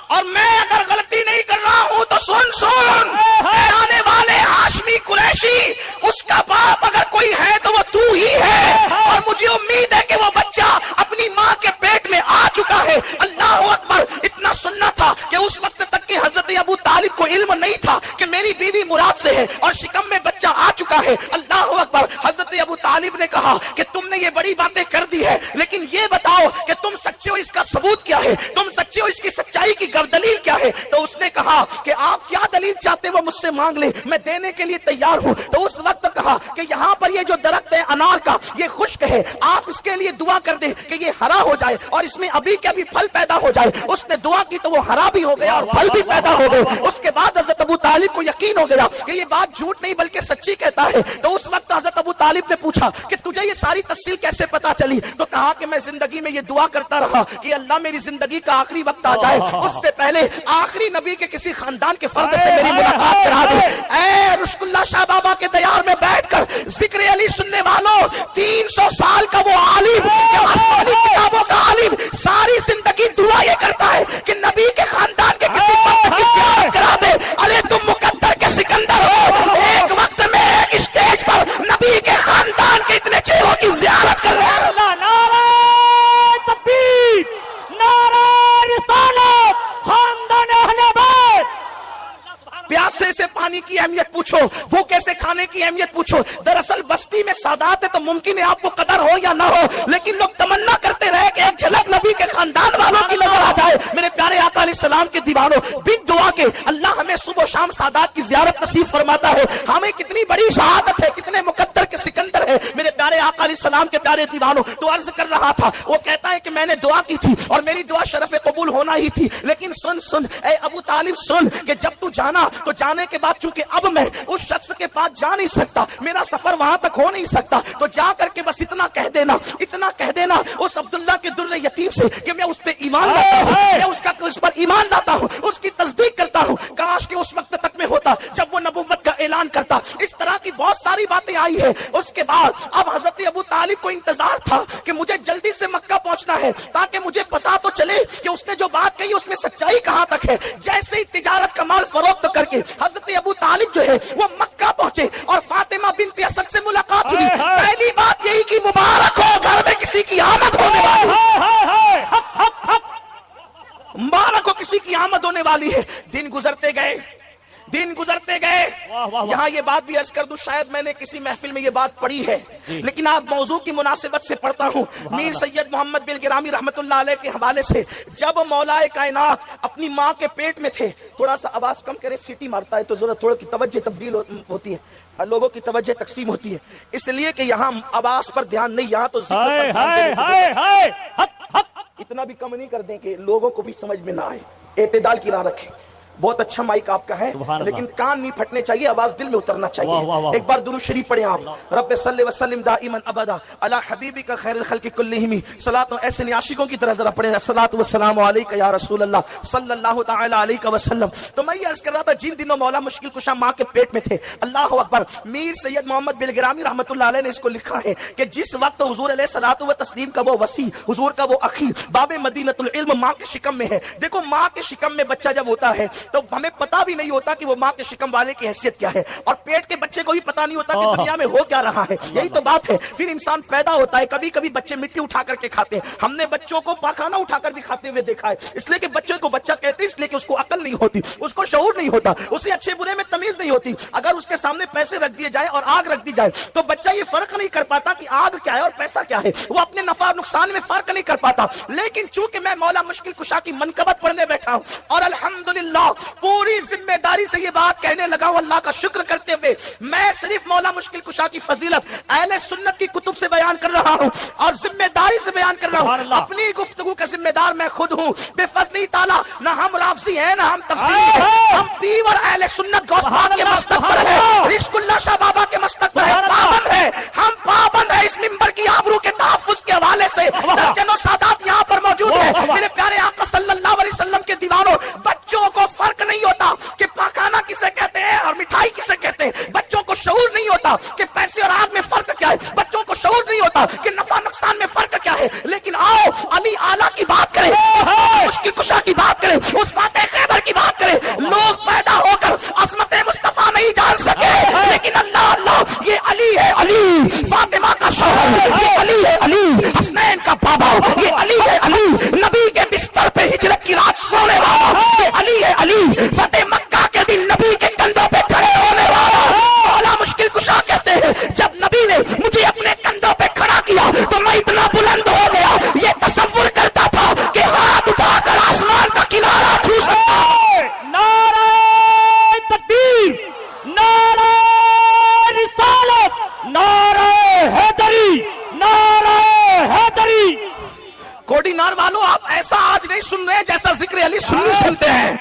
اور میں اگر غلطی نہیں کر رہا ہوں تو سن اے آنے والے ہاشمی قریشی، اس کا باپ اگر کوئی ہے تو وہ تو ہی ہے، اور مجھے امید ہے کہ وہ بچہ اپنی ماں کے پیٹ میں آ چکا ہے۔ اللہ اکبر۔ اتنا سننا تھا کہ اس وقت تک کہ حضرت ابو طالب کو علم نہیں تھا کہ میری بیوی مراد سے ہے اور شکم میں بچہ آ چکا ہے۔ اللہ اکبر۔ حضرت ابو طالب نے کہا کہ تم نے یہ بڑی باتیں کر دی ہے، لیکن یہ بتاؤ کہ تم سچے ہو، اس کا ثبوت کیا ہے؟ تم سچے ہو، اس کی سچائی کی دلیل کیا ہے؟ تو اس نے کہا کہ آپ کیا دلیل چاہتے وہ مجھ سے مانگ لیں، میں دینے کے لیے تیار ہوں۔ تو اس وقت کہا کہ یہاں پر یہ جو درخت ہے انار کا، یہ خشک ہے، آپ اس کے لیے دعا کر دیں کہ یہ ہرا ہو جائے اور اس میں ابھی کے ابھی پھل پیدا ہو جائے۔ اس نے دعا کی تو وہ ہرا بھی ہو گیا اور پھل بھی پیدا ہو گئے۔ اس کے بعد حضرت ابو طالب کو یقین ہو گیا کہ یہ بات جھوٹ نہیں بلکہ سچی کہتا ہے۔ تو اس وقت حضرت ابو طالب نے پوچھا کہ تجھے یہ ساری تفصیل کیسے پتا چلی؟ تو کہا کہ میں زندگی میں یہ دعا کرتا رہا کہ اللہ میری زندگی کا آخری وقت آ جائے، اس سے پہلے آخری نبی کے کسی خاندان کے فرد سے میری ملاقات کرا دے۔ اے رشک اللہ شاہ بابا کے دیار میں بیٹھ کر ذکر علی سننے والوں، 300 سال کا وہ عالم، آسمانی کتابوں کا عالم، ساری زندگی دعا یہ کرتا ہے کہ نبی کے خاندان کے کسی فرد کی زیارت کرا دے۔ ارے تم مقدر کے سکندر ہو، ایک وقت میں ایک اسٹیج پر نبی کے خاندان کے اتنے چہروں کی زیارت کر رہے ہیں۔ نعرہ تکبیر، نعرہ رسالت، خاندان اہل بیت۔ پیاسے سے پانی کی اہمیت پوچھو، بھوکے سے کھانے کی اہمیت پوچھو۔ دراصل بستی میں سادات ہے تو ممکن ہے آپ کو قدر ہو یا نہ ہو، لیکن لوگ تمنا کرتے رہے کہ ایک جھلک نبی کے خاندان والوں کی نظر آ جائے۔ میرے پیارے آقا علیہ السلام کے دیوانوں، بن دعا کے اللہ ہمیں صبح و شام سادات کی زیارت نصیب فرماتا ہے۔ ہمیں کتنی بڑی شہادت ہے، کتنے مقدر کے سکندر ہے میرے پیارے آقا علیہ السلام کے پیارے دیوانوں۔ تو عرض کر رہا تھا، وہ کہتا ہے کہ میں نے دعا کی تھی اور میری دعا شرف قبول ہونا ہی تھی، لیکن سن اے ابو طالب سن کہ جب تو جانا تو جانے کے بعد چونکہ اب میں اس شخص کے پاس جا نہیں سکتا، میرا سفر وہاں تک ہو نہیں سکتا، تو جا کر کے بس اتنا کہہ دینا اس عبداللہ کے در یتیم سے کہ میں اس پہ ایمان لاتا ہوں، میں اس پر ایمان لاتا ہوں، اس کی تصدیق کرتا ہوں۔ کاش کہ اس وقت تک میں ہوتا جب وہ نبوت کا اعلان کرتا۔ اس طرح کی بہت ساری باتیں آئی ہیں۔ اس کے بعد اب حضرت ابو طالب کو انتظار تھا کہ مجھے جلدی سے مکہ پہنچنا ہے تاکہ مجھے پتا تو چلے کہ اس نے جو بات کہی اس میں سچائی کہاں تک ہے۔ جیسے ہی تجارت کا مال فروخت کر کے حضرت ابو طالب جو ہے وہ مکہ پہنچے اور فاطمہ بنت اسد سے ملاقات ہوئی۔ پہلی بات یہی کہ مبارک ہو، گھر میں کسی کی آمد ہونے والی ہے، مبارک ہو کسی کی آمد ہونے والی ہے۔ دن گزرتے گئے۔ یہاں یہ بات بھی عرض کر دوں، شاید میں نے کسی محفل میں یہ بات پڑھی ہے، لیکن آپ موضوع کی مناسبت سے پڑھتا ہوں۔ میر سید محمد بن گرامی رحمت اللہ علیہ کے حوالے سے، جب مولائے کائنات اپنی ماں کے پیٹ میں تھے، تھوڑا سا آواز کم کرے، سیٹی مارتا ہے تو ذرا تھوڑا کی توجہ تبدیل ہوتی ہے، لوگوں کی توجہ تقسیم ہوتی ہے، اس لیے کہ یہاں آواز پر دھیان نہیں، یہاں تو ذکر پر دھیان۔ اتنا بھی کم نہیں کر دیں کہ لوگوں کو بھی سمجھ میں نہ آئے، اعتدال کی راہ رکھیں۔ بہت اچھا مائک آپ کا ہے لیکن کان نہیں پھٹنے چاہیے، آواز دل میں اترنا چاہیے۔ ایک بار درود شریف پڑھیں آپ، رب صلی وسلم دائما ابدا علی حبیبک خیر الخلق کلہم، صلاۃ ایسے عاشقوں کی طرح ذرا پڑھیں، الصلاۃ والسلام علیک یا رسول اللہ صلی اللہ تعالی علیہ وسلم۔ تو میں یہ عرض کر رہا تھا، جن دنوں مولا مشکل کشا ماں کے پیٹ میں تھے، اللہ اکبر، میر سید محمد بن گرامی رحمت اللہ علیہ نے اس کو لکھا ہے کہ جس وقت حضور علیہ الصلوۃ و تسلیم کا وہ وسیع، حضور کا وہ اخی، باب مدینۃ العلم ماں کے شکم میں ہے۔ دیکھو ماں کے شکم میں بچہ جب ہوتا ہے تو ہمیں پتہ بھی نہیں ہوتا کہ وہ ماں کے شکم والے کی حیثیت کیا ہے، اور پیٹ کے بچے کو بھی پتہ نہیں ہوتا کہ دنیا میں ہو کیا رہا ہے۔ یہی تو بات ہے، پھر انسان پیدا ہوتا ہے، کبھی کبھی بچے مٹی اٹھا کر کے کھاتے ہیں، ہم نے بچوں کو پاخانہ اٹھا کر بھی کھاتے ہوئے دیکھا ہے، اس لیے کہ بچے کو بچہ کہتے ہیں، اس لیے کہ اس کو عقل نہیں ہوتی، اس کو شعور نہیں ہوتا، اسے اچھے برے میں تمیز نہیں ہوتی۔ اگر اس کے سامنے پیسے رکھ دیے جائے اور آگ رکھ دی جائے تو بچہ یہ فرق نہیں کر پاتا کہ آگ کیا ہے اور پیسہ کیا ہے، وہ اپنے نفع اور نقصان میں فرق نہیں کر پاتا۔ لیکن چونکہ میں مولا مشکل کشا کی منقبت پڑھنے بیٹھا ہوں اور الحمدللہ پوری ذمہ داری سے یہ بات کہنے لگا ہوں، اللہ کا شکر کرتے ہوئے، میں صرف مولا مشکل کشا کی فضیلت اہل سنت کی کتب سے بیان کر رہا ہوں اور ذمہ داری سے بیان کر رہا ہوں۔ اپنی گفتگو کا ذمہ دار میں خود ہوں، بے فضلی تعالیٰ، نہ ہم رافضی ہیں نہ ہم تفسیری ہیں، ہم پیور اہل سنت گوسپان کے مستق پر ہیں، رشک اللہ شاہ بابا ذکر علی سنی سنتے ہیں،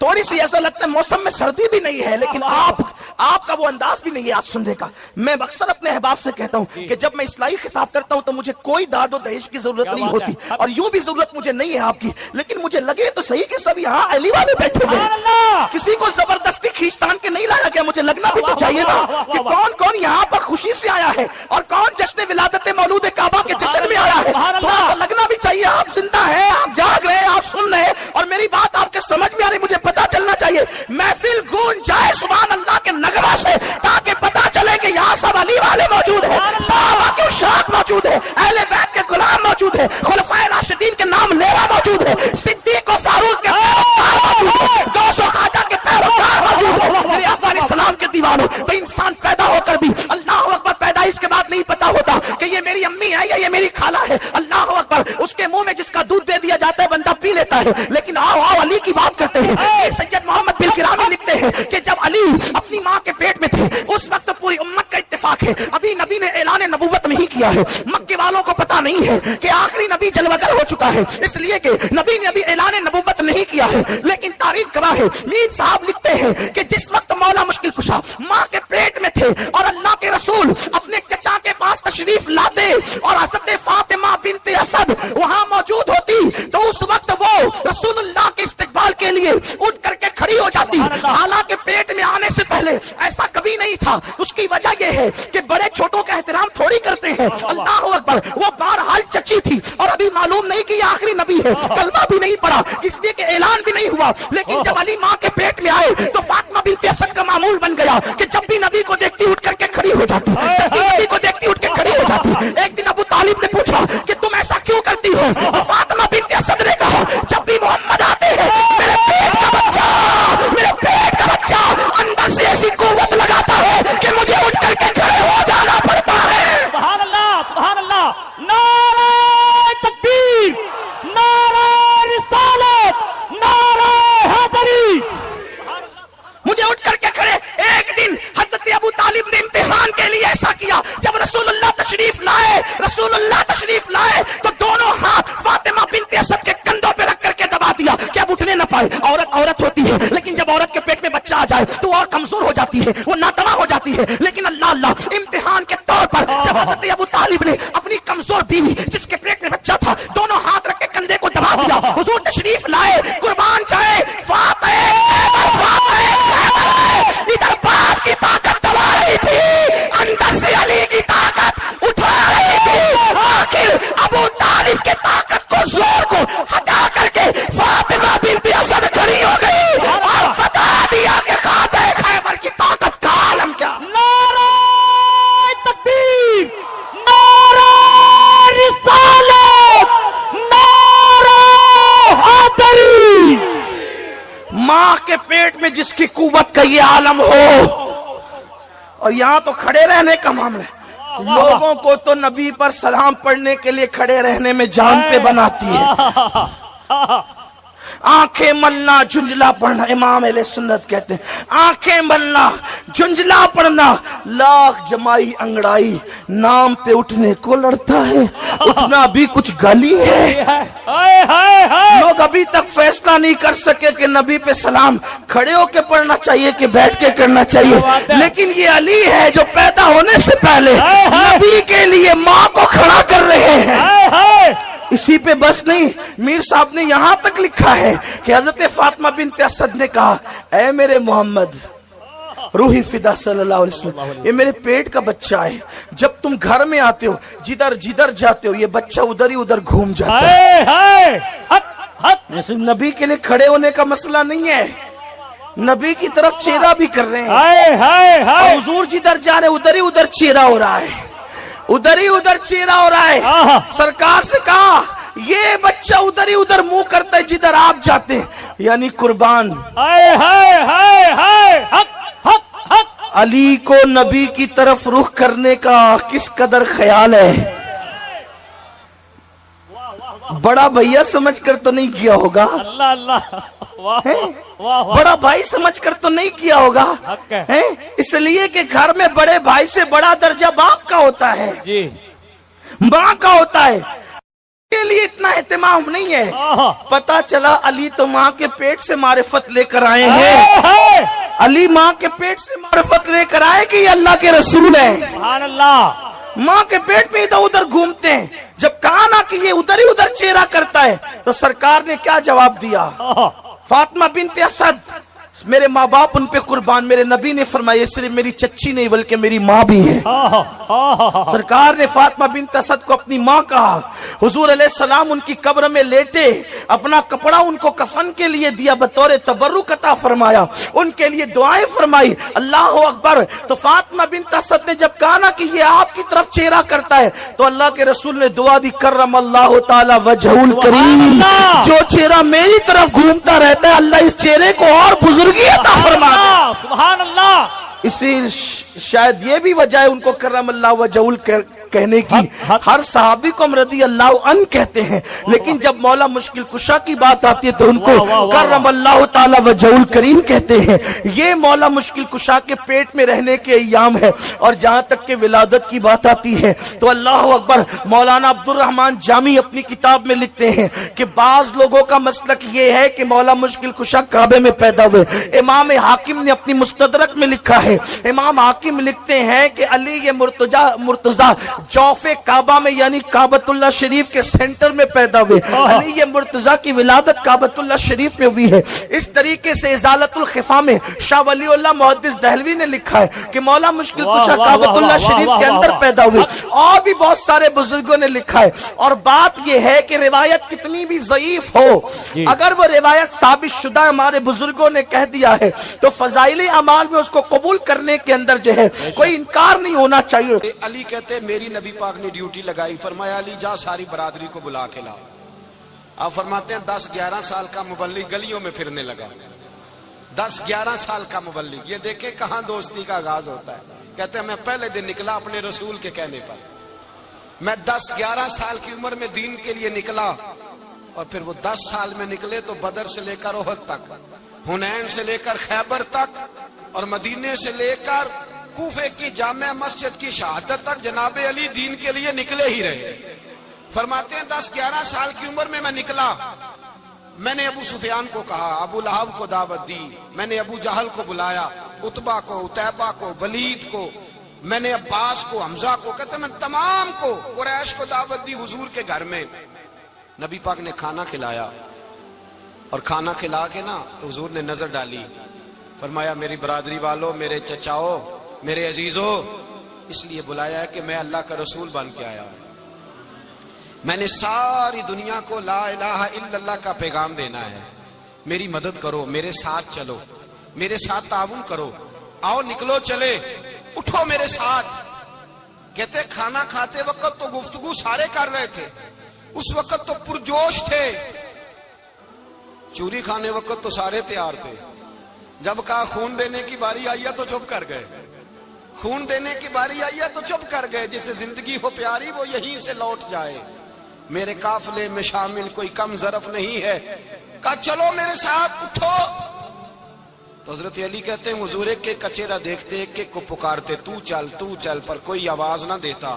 تھوڑی سی ایسا لگتا ہے موسم میں سردی بھی نہیں ہے، لیکن آپ کا وہ انداز بھی نہیں ہے آج سننے کا۔ میں اکثر اپنے احباب سے کہتا ہوں کہ جب میں اصلاحی خطاب کرتا ہوں تو مجھے کوئی داد و دہیش کی ضرورت نہیں ہوتی، اور یوں بھی ضرورت مجھے نہیں ہے آپ کی، لیکن مجھے لگے تو صحیح کہ سب یہاں علی والے بیٹھے ہوئے ہیں، کسی کو زبردستی کھینچتان کے نہیں لایا گیا۔ مجھے لگنا بھی تو چاہیے نا کہ کون کون یہاں پر خوشی سے آیا ہے اور کون جشن ولادت مولود کعبہ کے جشن میں آیا ہے، تھوڑا سا لگنا بھی چاہیے۔ آپ زندہ ہیں، آپ جاگ رہے ہیں، آپ سن رہے ہیں، اور میری بات آپ کے سمجھ میں آ رہی، مجھے پتا چلنا چاہیے، محفل گونج جائے سبحان اللہ کے نغمہ سے، تاکہ پتا چلے کہ یہاں سب علی والے موجود ہیں، صحابہ کے اشاق موجود ہیں، اہل بیت کے غلام موجود ہیں، خلفائے راشدین کے نام لیوا موجود ہے، صدیق و فاروق کے پیروکار موجود ہیں، غوث و خواجہ کے پیروکار موجود ہیں۔ میرے آقا علیہ السلام کے دیوانوں، تو انسان پیدا ہو کر بھی اللہ اکبر پیدائش کے بعد نہیں پتا ہوتا کہ یہ میری امی ہے یا یہ میری خالہ ہے۔ اللہ اکبر، اس کے منہ میں جس کا دودھ دے دیا جاتا ہے بندہ پی لیتا ہے، لیکن آؤ علی کی بات کرتے ہیں۔ سید محمد بن کرامی لکھتے ہیں کہ جب علی اپنی ماں کے پیٹ میں تھے اس وقت پوری امت کا اتفاق ہے، ابھی نبی نے اعلان نبوت نہیں کیا ہے، مکے والوں کو پتا نہیں ہے کہ آخری نبی جلوہ گر ہو چکا ہے، اس لیے کہ نبی نے ابھی اعلان نبوت نہیں کیا ہے، لیکن تاریخ گواہ ہے۔ میر صاحب لکھتے ہیں کہ جس وقت مولا مشکل کشا ماں کے پیٹ میں تھے اور اللہ کے رسول اپنے چچا کے پاس تشریف لاتے اور حضرت فاطمہ بنت اسد وہاں موجود ہوتی تو اس وقت وہ رسول اللہ کے استقبال کے لیے اٹھ کر کے کھڑی ہو جاتی، حالانکہ پیٹ میں آنے سے پہلے ایسا کبھی نہیں تھا۔ اس کی وجہ یہ ہے کہ بڑے چھوٹوں کا احترام تھوڑی کرتے ہیں۔ اللہ اکبر، وہ بہرحال چچی تھی اور ابھی معلوم نہیں کہ یہ آخری نبی ہے، کلمہ بھی نہیں پڑا، اس لیے کہ اعلان بھی نہیں ہوا، لیکن جب علی ماں کے پیٹ میں آئے تو فاطمہ بنت اسد کا معمول بن گیا کہ جب بھی نبی کو دیکھتی اٹھ کر کے کھڑی ہو جاتی، جب بھی نبی کو دیکھتی اٹھ کے کھڑی ہو جاتی۔ ایک دن ابو طالب نے پوچھا کہ تم ایسا کیوں کرتی ہو؟ تو فاطمہ بنت اسد نے کہا جب بھی محمد آتے ہیں میرے پیٹ کا بچہ اندر سے ایسی قوت لگاتا ہے کہ مجھے اٹھ کر کے کھڑے ہو جانا پڑتا ہے۔ سبحان اللہ، سبحان اللہ، نعرہ تکبیر، نعرہ رسالت، نعرہ حیدری۔ مجھے اٹھ کر کے کھڑے۔ ایک دن حضرت ابو طالب نے امتحان کے لیے ایسا کیا، جب رسول اللہ تشریف لائے تو دونوں ہاتھ فاطمہ بنت اسد کے کندھوں پہ رکھ کر کے دبا دیا کہ اب اٹھنے نہ پائے۔ عورت ہوتی ہے، لیکن جب عورت کے پیٹ میں بچہ آ جائے تو اور کمزور ہو جاتی ہے، وہ ناتواں ہو جاتی ہے، لیکن اللہ امتحان کے طور پر جب حضرت ابو طالب نے اپنی کمزور بیوی جس کے پیٹ میں بچہ تھا دونوں ہاتھ رکھ کے کندھے کو دبا دیا، حضور تشریف لائے، قربان جائے ادھر باپ کی طاقت دبا رہی تھی، اندر سے علی کی طاقت اٹھا رہی تھی، آخر ابو طالب کے طاقت کو زور کو ہٹا کر کے فاطمہ بنت اسد کھڑی ہو گئی اور بتا دیا کہ خاتہ خیبر کی طاقت کا عالم کیا۔ نعرہ تکبیر، نعرہ رسالت، نعرہ حیدری۔ ماں کے پیٹ میں جس کی قوت کا یہ عالم ہو، اور یہاں تو کھڑے رہنے کا معاملہ ہے، لوگوں کو تو نبی پر سلام پڑھنے کے لیے کھڑے رہنے میں جان پہ بناتی ہے۔ آنکھیں ملنا جھنجلا پڑھنا، امام اہل سنت کہتے ہیں آنکھیں ملنا جھنجلا پڑھنا، لاکھ جمائی انگڑائی نام پہ اٹھنے کو لڑتا ہے، اٹھنا بھی کچھ گالی ہے۔ لوگ ابھی تک فیصلہ نہیں کر سکے کہ نبی پہ سلام کھڑے ہو کے پڑھنا چاہیے کہ بیٹھ کے کرنا چاہیے، لیکن یہ علی ہے جو پیدا ہونے سے پہلے نبی کے لیے ماں کو کھڑا کر رہے ہیں۔ اسی پہ بس نہیں، میر صاحب نے یہاں تک لکھا ہے کہ حضرت فاطمہ بنت اسد نے کہا اے میرے محمد روحی فدا صلی اللہ علیہ وسلم، یہ میرے پیٹ کا بچہ ہے، جب تم گھر میں آتے ہو جدھر جاتے ہو یہ بچہ ادھر ہی ادھر گھوم جاتا ہے۔ نبی کے لیے کھڑے ہونے کا مسئلہ نہیں ہے، نبی کی طرف چہرہ بھی کر رہے ہیں، اور حضور جدھر جا رہے ادھر ہی ادھر چہرہ ہو رہا ہے، ادھر ہی ادھر چہرہ ہو رہا ہے۔ سرکار سے کہا یہ بچہ ادھر ہی ادھر منہ کرتا ہے جدھر آپ جاتے ہیں، یعنی قربان علی کو نبی کی طرف رخ کرنے کا کس قدر خیال ہے۔ بڑا بھیا سمجھ کر تو نہیں کیا ہوگا، بڑا بھائی سمجھ کر تو نہیں کیا ہوگا، اس لیے کہ گھر میں بڑے بھائی سے بڑا درجہ باپ کا ہوتا ہے، ماں کا ہوتا ہے۔ کے لیے اتنا اہتمام نہیں ہے. پتا چلا علی تو ماں کے پیٹ سے معرفت لے کر آئے ہیں. علی ماں کے پیٹ سے معرفت لے کر آئے کہ یہ اللہ کے رسول ہیں. سبحان اللہ. ماں کے پیٹ میں ادھر ادھر گھومتے ہیں. جب کہا نا کہ یہ ادھر ہی ادھر چہرہ کرتا ہے تو سرکار نے کیا جواب دیا؟ فاطمہ بنت اسد، میرے ماں باپ ان پہ قربان. میرے نبی نے فرمایا صرف میری چچی نہیں بلکہ میری ماں بھی ہے. سرکار نے فاطمہ بنت اسد کو اپنی ماں کہا. حضور علیہ السلام ان کی قبر میں لیٹے، اپنا کپڑا ان کو کفن کے لیے دیا، بطور تبرک عطا فرمایا، ان کے لیے دعائیں فرمائی. اللہ اکبر. تو فاطمہ بنت اسد نے جب کہا نا کہ یہ آپ کی طرف چہرہ کرتا ہے تو اللہ کے رسول نے دعا دی، کرم اللہ تعالی وجہہ الکریم، جو چہرہ میری طرف گھومتا رہتا ہے اللہ اس چہرے کو اور بزرگ سبحان اللہ. اسی شاید یہ بھی وجہ ہے ان کو کرم اللہ وجہ کہنے کی. ہر صحابی کو ہم رضی اللہ عنہ کہتے ہیں، لیکن جب مولا مشکل کشا کی بات آتی ہے تو ان کو کرم اللہ تعالی وجہ الکریم کہتے ہیں. یہ مولا مشکل کشا کے پیٹ میں رہنے کے ایام ہے. اور جہاں تک کہ ولادت کی بات آتی ہے تو اللہ اکبر، مولانا عبد الرحمن جامی اپنی کتاب میں لکھتے ہیں کہ بعض لوگوں کا مسلک یہ ہے کہ مولا مشکل کشا کعبے میں پیدا ہوئے. امام حاکم نے اپنی مستدرک میں لکھا ہے، امام حاکم لکھتے ہیں کہ علی یہ مرتضی جوف کعبہ میں یعنی کعبۃ اللہ شریف کے سینٹر میں پیدا ہوئے. علی یہ مرتضی کی ولادت کعبۃ اللہ شریف میں ہوئی ہے. اس طریقے سے ازالت الخفا میں شاہ ولی اللہ محدث دہلوی نے لکھا ہے کہ مولا مشکل کشا کعبۃ اللہ شریف کے اندر پیدا ہوئے. اور بھی بہت سارے بزرگوں نے لکھا ہے. اور بات یہ ہے کہ روایت کتنی بھی ضعیف ہو، اگر وہ روایت ثابت شدہ ہمارے بزرگوں نے کہہ دیا ہے تو فضائل اعمال میں اس کو قبول کرنے کے اندر جو ہے کوئی انکار نہیں ہونا چاہیے. علی کہتے میری نبی پاک نے ڈیوٹی لگائی، فرمایا علی جا ساری برادری کو بلا کے لا. آپ فرماتے ہیں 10-11 سال کا مبلغ گلیوں میں پھرنے لگا. 10-11 سال کا مبلغ، یہ دیکھیں کہاں دوستی کا آغاز ہوتا ہے. کہتے ہیں میں پہلے دن نکلا اپنے رسول کے کہنے پر. میں 10-11 سال کی عمر میں دین کے لیے نکلا، اور پھر وہ 10 سال میں نکلے تو بدر سے لے کر احد تک، حنین سے لے کر خیبر تک، اور مدینے سے لے کر کوفے کی جامع مسجد کی شہادت تک جناب علی دین کے لیے نکلے ہی رہے. فرماتے ہیں 10-11 سال کی عمر میں نکلا. میں نے ابو سفیان کو کہا، ابو لہب کو دعوت دی، میں نے ابو جہل کو بلایا، عتبہ کو، عتیبہ کو، ولید کو، میں نے عباس کو، حمزہ کو، کہتے میں تمام کو، قریش کو دعوت دی حضور کے گھر میں. نبی پاک نے کھانا کھلایا، اور کھانا کھلا کے نا تو حضور نے نظر ڈالی، فرمایا میری برادری والوں، میرے چچاؤ، میرے عزیزوں، اس لیے بلایا ہے کہ میں اللہ کا رسول بن کے آیا ہوں. میں نے ساری دنیا کو لا الہ الا اللہ کا پیغام دینا ہے. میری مدد کرو، میرے ساتھ چلو، میرے ساتھ تعاون کرو، آؤ نکلو چلے، اٹھو میرے ساتھ. کہتے کھانا کھاتے وقت تو گفتگو سارے کر رہے تھے، اس وقت تو پرجوش تھے. چوری کھانے وقت تو سارے تیار تھے. جب کہا خون دینے کی باری آئی ہے تو چپ کر گئے. خون دینے کی باری آئی ہے تو چپ کر گئے. جسے زندگی ہو پیاری وہ یہیں سے لوٹ جائے. میرے قافلے میں شامل کوئی کم ظرف نہیں ہے. کہا چلو میرے ساتھ اٹھو. تو حضرت علی کہتے ہیں حضور ایک ایک کا چہرہ دیکھتے ایک ایک کو پکارتے، تو چل، پر کوئی آواز نہ دیتا.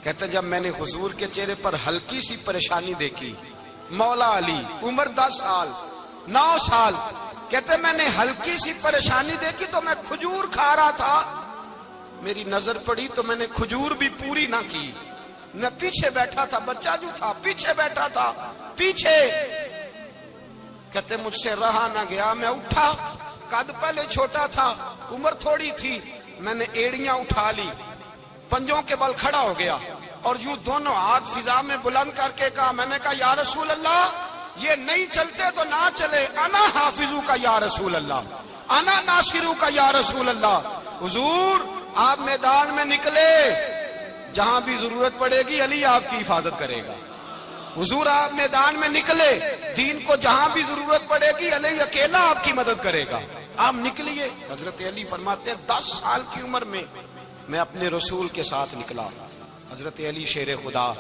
کہتے جب میں نے حضور کے چہرے پر ہلکی سی پریشانی دیکھی، مولا علی عمر 10 سال 9 سال، کہتے میں نے ہلکی سی پریشانی دیکھی تو میں کھجور کھا رہا تھا، میری نظر پڑی تو میں نے کھجور بھی پوری نہ کی. میں پیچھے بیٹھا تھا، بچہ جو تھا پیچھے بیٹھا تھا، پیچھے. کہتے مجھ سے رہا نہ گیا، میں اٹھا. قد پہلے چھوٹا تھا، عمر تھوڑی تھی. میں نے ایڑیاں اٹھا لی، پنجوں کے بل کھڑا ہو گیا، اور یوں دونوں ہاتھ فضا میں بلند کر کے کہا، میں نے کہا یا رسول اللہ یہ نہیں چلتے تو نہ چلے، انا حافظو کا یا رسول اللہ، انا ناصرو کا یا رسول اللہ. حضور آپ میدان میں نکلے، جہاں بھی ضرورت پڑے گی علی آپ کی حفاظت کرے گا. حضور آپ میدان میں نکلے، دین کو جہاں بھی ضرورت پڑے گی علی اکیلا آپ کی مدد کرے گا. آپ نکلیے. حضرت علی فرماتے ہیں 10 سال کی عمر میں اپنے رسول کے ساتھ نکلا. حضرت علی شیر خدا،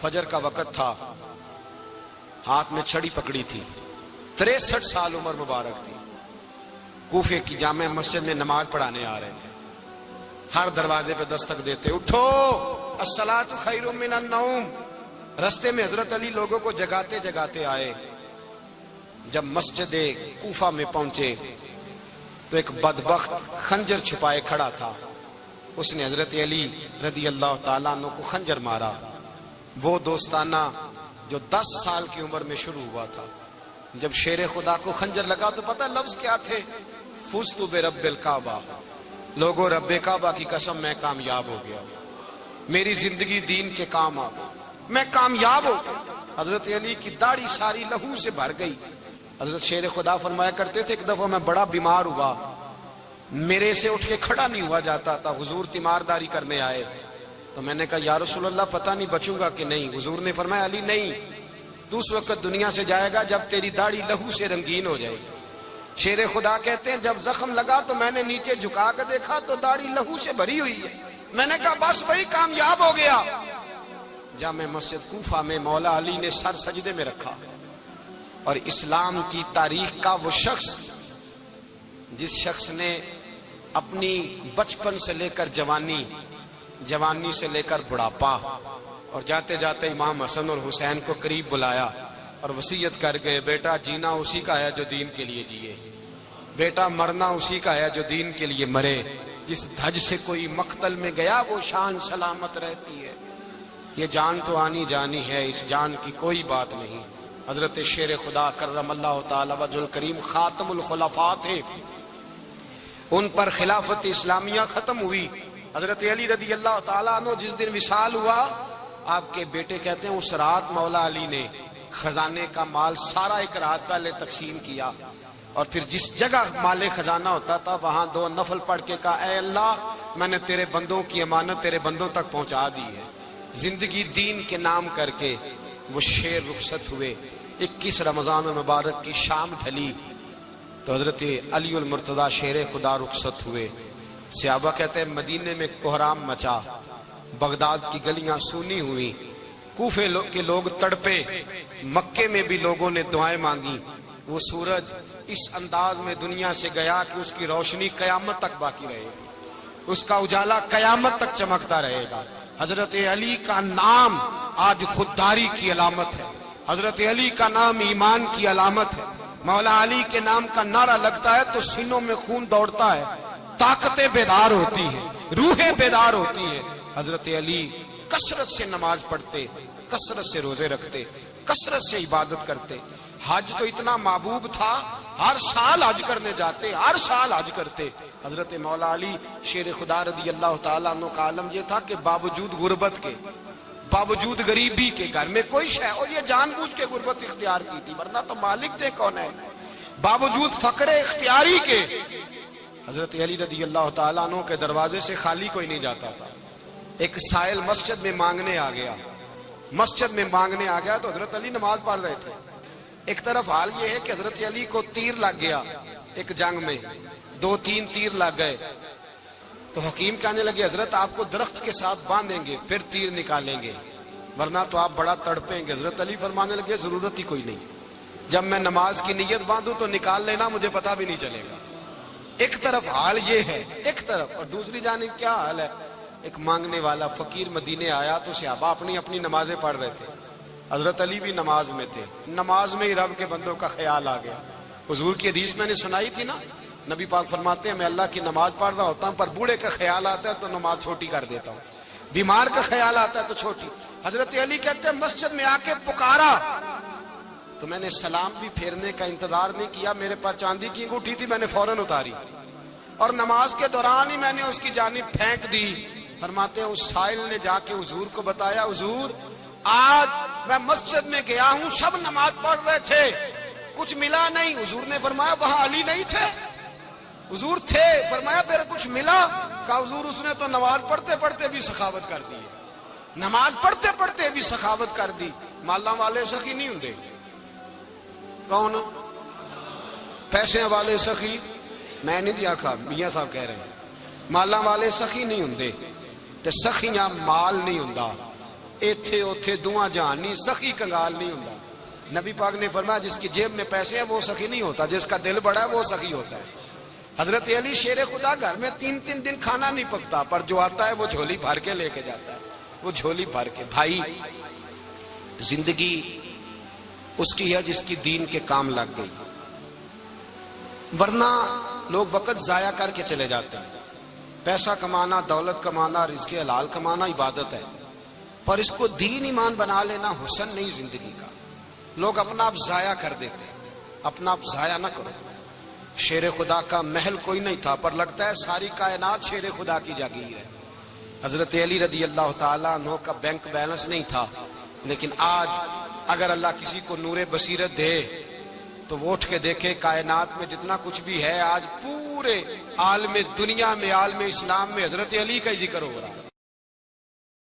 فجر کا وقت تھا، ہاتھ میں چھڑی پکڑی تھی، 63 سال عمر مبارک تھی. کوفے کی جامع مسجد میں نماز پڑھانے آ رہے تھے. ہر دروازے پہ دستک دیتے، اٹھو الصلاۃ خیر من النوم، رستے میں حضرت علی لوگوں کو جگاتے جگاتے آئے. جب مسجد کوفہ میں پہنچے تو ایک بدبخت خنجر چھپائے کھڑا تھا. اس نے حضرت علی رضی اللہ تعالیٰ عنہ کو خنجر مارا. وہ دوستانہ جو 10 سال کی عمر میں شروع ہوا تھا. جب شیر خدا کو خنجر لگا تو پتہ لفظ کیا تھے؟ فزت برب الکعبہ. لوگوں رب کعبہ کی قسم میں کامیاب ہو گیا, میری زندگی دین کے کام آ گئی, میں کامیاب ہو گیا. حضرت علی کی داڑھی ساری لہو سے بھر گئی. حضرت شیر خدا فرمایا کرتے تھے ایک دفعہ میں بڑا بیمار ہوا, میرے سے اٹھ کے کھڑا نہیں ہوا جاتا تھا. حضور تیمارداری کرنے آئے تو میں نے کہا یا رسول اللہ پتہ نہیں بچوں گا کہ نہیں. حضور نے فرمایا علی نہیں, تو اس وقت دنیا سے جائے گا جب تیری داڑھی لہو سے رنگین ہو جائے گی. شیر خدا کہتے ہیں جب زخم لگا تو میں نے نیچے جھکا کر دیکھا تو داڑھی لہو سے بھری ہوئی ہے. میں نے کہا بس بھائی کامیاب ہو گیا. جامع مسجد کوفہ میں مولا علی نے سر سجدے میں رکھا اور اسلام کی تاریخ کا وہ شخص جس شخص نے اپنی بچپن سے لے کر جوانی, جوانی سے لے کر بڑھاپا اور جاتے جاتے امام حسن اور حسین کو قریب بلایا اور وصیت کر گئے بیٹا جینا اسی کا ہے جو دین کے لیے جیے, بیٹا مرنا اسی کا ہے جو دین کے لیے مرے. جس دھج سے کوئی مقتل میں گیا وہ شان سلامت رہتی ہے. یہ جان تو آنی جانی ہے, اس جان کی کوئی بات نہیں. حضرت شیر خدا کرم اللہ تعالی وجہ الکریم خاتم الخلفاء تھے, ان پر خلافت اسلامیہ ختم ہوئی. حضرت علی رضی اللہ تعالیٰ عنہ جس دن وصال ہوا, آپ کے بیٹے کہتے ہیں اس رات مولا علی نے خزانے کا مال سارا ایک رات پہلے تقسیم کیا اور پھر جس جگہ مال خزانہ ہوتا تھا وہاں 2 نفل پڑھ کے کہا اے اللہ میں نے تیرے بندوں کی امانت تیرے بندوں تک پہنچا دی ہے. زندگی دین کے نام کر کے وہ شیر رخصت ہوئے. 21 رمضان المبارک کی شام ڈھلی تو حضرت علی المرتضی شیر خدا رخصت ہوئے. صحابہ کہتے ہیں مدینے میں کوہرام مچا, بغداد کی گلیاں سونی ہوئی, کوفے کے لوگ تڑپے, مکے میں بھی لوگوں نے دعائیں مانگی. وہ سورج اس انداز میں دنیا سے گیا کہ اس کی روشنی قیامت تک باقی رہے گی, اس کا اجالا قیامت تک چمکتا رہے گا. حضرت علی کا نام آج خودداری کی علامت ہے, حضرت علی کا نام ایمان کی علامت ہے. مولا علی کے نام کا نعرہ لگتا ہے تو سینوں میں خون دوڑتا ہے, طاقتیں بیدار ہوتی ہیں, روحیں بیدار ہوتی ہیں. حضرت علی کثرت سے نماز پڑھتے, کثرت سے روزے رکھتے, کثرت سے عبادت کرتے. حج تو اتنا محبوب تھا, ہر سال حج کرنے جاتے, ہر سال حج کرتے. حضرت مولا علی شیر خدا رضی اللہ تعالیٰ عنہ کا عالم یہ تھا کہ باوجود غربت کے, باوجود غریبی کے, گھر میں کوئی شے, اور یہ جان بوجھ کے غربت اختیار کی تھی ورنہ تو مالک تھے کون ہے, باوجود فقر اختیاری کے حضرت علی رضی اللہ تعالیٰ عنہ کے دروازے سے خالی کوئی نہیں جاتا تھا. ایک سائل مسجد میں مانگنے آ گیا, مسجد میں مانگنے آ گیا تو حضرت علی نماز پڑھ رہے تھے. ایک طرف حال یہ ہے کہ حضرت علی کو تیر لگ گیا ایک جنگ میں, 2-3 تیر لگ گئے تو حکیم کہنے لگے حضرت آپ کو درخت کے ساتھ باندھیں گے پھر تیر نکالیں گے ورنہ تو آپ بڑا تڑپیں گے. حضرت علی فرمانے لگے ضرورت ہی کوئی نہیں, جب میں نماز کی نیت باندھوں تو نکال لینا, مجھے پتا بھی نہیں چلے گا. ایک طرف حال یہ ہے, ایک طرف, اور دوسری جانب کیا حال ہے, ایک مانگنے والا فقیر مدینے آیا تو صحابہ اپنی اپنی نمازیں پڑھ رہے تھے. حضرت علی بھی نماز میں تھے, نماز میں ہی رب کے بندوں کا خیال آ گیا. حضور کی حدیث میں نے سنائی تھی نا, نبی پاک فرماتے ہیں میں اللہ کی نماز پڑھ رہا ہوتا ہوں پر بوڑھے کا خیال آتا ہے تو نماز چھوٹی کر دیتا ہوں, بیمار کا خیال آتا ہے تو چھوٹی. حضرت علی کہتے ہیں مسجد میں آ کے پکارا تو میں نے سلام بھی پھیرنے کا انتظار نہیں کیا, میرے پاس چاندی کی انگوٹھی تھی, میں نے فوراً اتاری اور نماز کے دوران ہی میں نے اس کی جانب پھینک دی. فرماتے ہیں اس سائل نے جا کے حضور کو بتایا, حضور آج میں مسجد میں گیا ہوں, سب نماز پڑھ رہے تھے, کچھ ملا نہیں. حضور نے فرمایا وہاں علی نہیں تھے؟ حضور تھے. فرمایا پھر کچھ ملا؟ کہا حضور اس نے تو نماز پڑھتے پڑھتے بھی سخاوت کر دی, نماز پڑھتے پڑھتے بھی سخاوت کر دی. مالاں والے سخی نہیں ہوندے, کون پیسے والے سخی, میں نہیں آکھا, میاں صاحب کہہ رہے ہیں مالاں والے سخی نہیں ہوندے تے سخیاں مال نہیں ہوندا, ایتھے اوتھے دعا جہان نہیں, سخی کنگال نہیں ہوندا. نبی پاک نے فرمایا جس کی جیب میں پیسے ہیں وہ سخی نہیں ہوتا, جس کا دل بڑا ہے وہ سخی ہوتا ہے. حضرت علی شیر خدا گھر میں 3 دن کھانا نہیں پکتا پر جو آتا ہے وہ جھولی بھر کے لے کے جاتا ہے, وہ جھولی بھر کے. بھائی زندگی اس کی ہے جس کی دین کے کام لگ گئی، ورنہ لوگ وقت ضائع کر کے چلے جاتے ہیں۔ پیسہ کمانا، دولت کمانا، رزق حلال کمانا عبادت ہے، پر اس کو دین ایمان بنا لینا حسن نہیں زندگی کا۔ لوگ اپنا آپ ضائع کر دیتے ہیں، اپنا آپ ضائع نہ کرو۔ شیر خدا کا محل کوئی نہیں تھا، پر لگتا ہے ساری کائنات شیر خدا کی جاگیر ہے۔ حضرت علی رضی اللہ تعالیٰ عنہ کا بینک بیلنس نہیں تھا، لیکن آج اگر اللہ کسی کو نور بصیرت دے تو وہ اٹھ کے دیکھے کائنات میں جتنا کچھ بھی ہے، آج پورے عالم دنیا میں، عالم اسلام میں حضرت علی کا ہی ذکر ہو رہا ہے۔